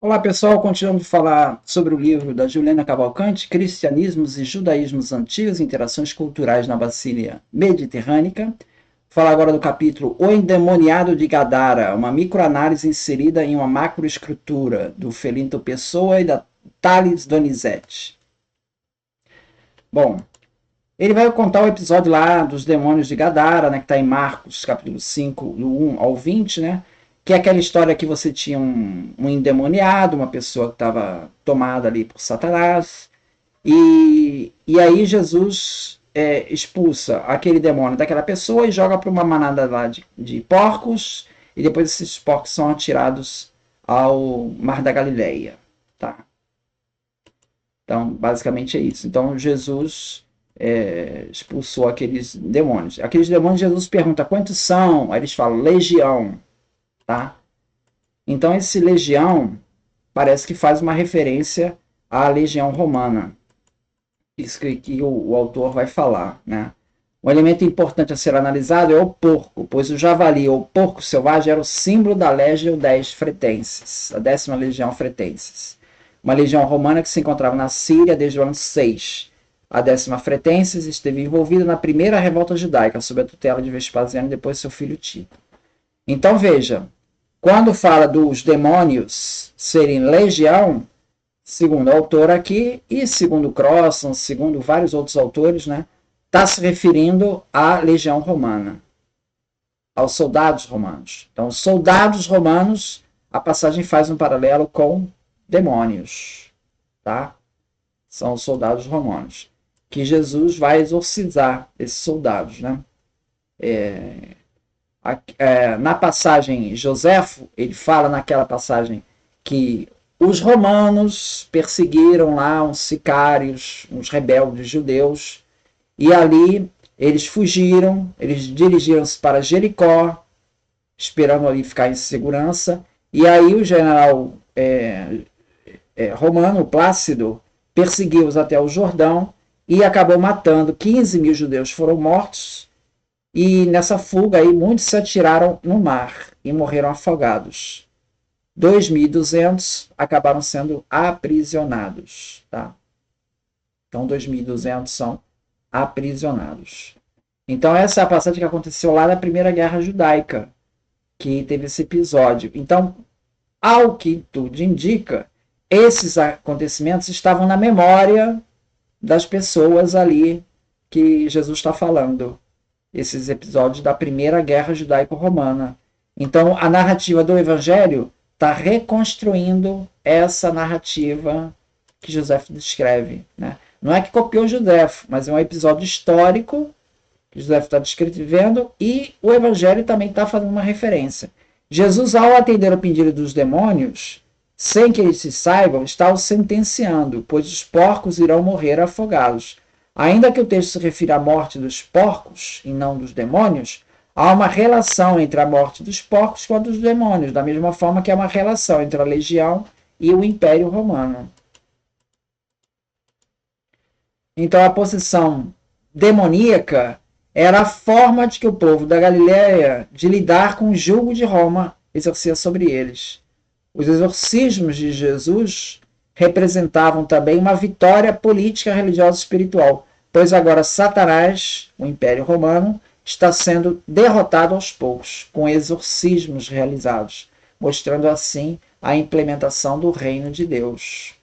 Olá pessoal, continuamos a falar sobre o livro da Juliana Cavalcante, Cristianismos e Judaísmos Antigos, Interações Culturais na Bacia Mediterrânea. Vou falar agora do capítulo O Endemoniado de Gadara, uma microanálise inserida em uma macroescritura, do Felinto Pessoa e da Thales Donizete. Bom, ele vai contar o episódio lá dos demônios de Gadara, né, que está em Marcos, capítulo 5, do 1 ao 20, né? Que é aquela história que você tinha um endemoniado, uma pessoa que estava tomada ali por Satanás, e aí Jesus expulsa aquele demônio daquela pessoa e joga para uma manada lá de porcos, e depois esses porcos são atirados ao Mar da Galileia. Tá? Então, basicamente é isso. Então, Jesus expulsou aqueles demônios. Aqueles demônios, Jesus pergunta quantos são? Aí eles falam, legião. Tá? Então, esse legião parece que faz uma referência à legião romana. Isso que o autor vai falar. Né? Um elemento importante a ser analisado é o porco, pois o javali ou porco selvagem era o símbolo da Legio X Fretensis, a 10ª Legião Fretensis. Uma legião romana que se encontrava na Síria desde o ano 6. A 10ª Fretensis esteve envolvida na primeira revolta judaica, sob a tutela de Vespasiano e depois seu filho Tito. Então veja, quando fala dos demônios serem legião, segundo o autor aqui, e segundo Crossan, segundo vários outros autores, né, está se referindo à legião romana, aos soldados romanos. Então, soldados romanos, a passagem faz um paralelo com demônios, tá? São os soldados romanos, que Jesus vai exorcizar esses soldados, né? Na passagem Joséfo, ele fala naquela passagem que os romanos perseguiram lá uns sicários, uns rebeldes judeus, e ali eles fugiram, eles dirigiram-se para Jericó, esperando ali ficar em segurança, e aí o general romano, Plácido, perseguiu-os até o Jordão e acabou matando 15 mil judeus, foram mortos, e nessa fuga aí muitos se atiraram no mar e morreram afogados. 2.200 acabaram sendo aprisionados. Tá? Então 2.200 são aprisionados. Então essa é a passagem que aconteceu lá na Primeira Guerra Judaica, que teve esse episódio. Então, ao que tudo indica, esses acontecimentos estavam na memória das pessoas ali que Jesus está falando. Esses episódios da Primeira Guerra Judaico-Romana. Então, a narrativa do Evangelho está reconstruindo essa narrativa que Joséfo descreve. Né? Não é que copiou Joséfo, mas é um episódio histórico que Joséfo está descrevendo e o Evangelho também está fazendo uma referência. Jesus, ao atender o pedido dos demônios, sem que eles se saibam, está os sentenciando, pois os porcos irão morrer afogados. Ainda que o texto se refira à morte dos porcos e não dos demônios, há uma relação entre a morte dos porcos com a dos demônios, da mesma forma que há uma relação entre a legião e o Império Romano. Então a possessão demoníaca era a forma de que o povo da Galiléia de lidar com o jugo de Roma exercia sobre eles. Os exorcismos de Jesus representavam também uma vitória política, religiosa e espiritual, pois agora Satanás, o Império Romano, está sendo derrotado aos poucos, com exorcismos realizados, mostrando assim a implementação do reino de Deus.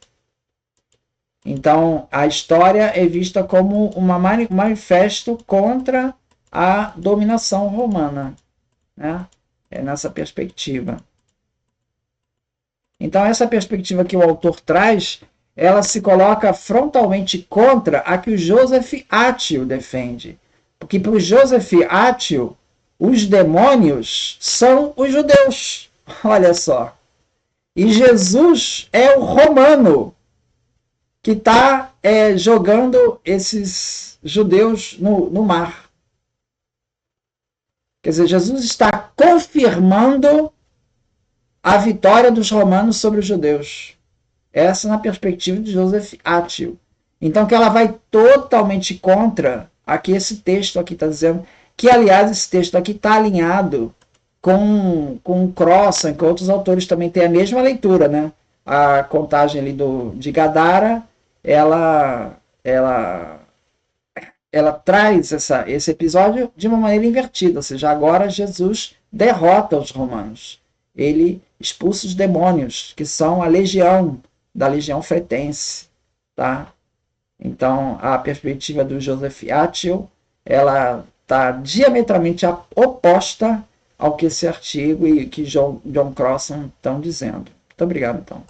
Então, a história é vista como um manifesto contra a dominação romana. Né? É nessa perspectiva. Então, essa perspectiva que o autor traz, ela se coloca frontalmente contra a que o Joseph Attil defende. Porque para o Joseph Attil, os demônios são os judeus. Olha só. E Jesus é o romano que está jogando esses judeus no mar. Quer dizer, Jesus está confirmando a vitória dos romanos sobre os judeus. Essa na perspectiva de Joseph Attil. Então, que ela vai totalmente contra aqui esse texto aqui está dizendo, que aliás esse texto aqui está alinhado com Crossan, que outros autores também têm a mesma leitura, né? a contagem ali de Gadara, ela, ela, ela traz esse episódio de uma maneira invertida, ou seja, agora Jesus derrota os romanos. Ele expulsa os demônios, que são a legião, da legião fretense, tá? Então, a perspectiva do Joseph Atwill, ela está diametralmente oposta ao que esse artigo e que John Crossan estão dizendo. Muito obrigado, então.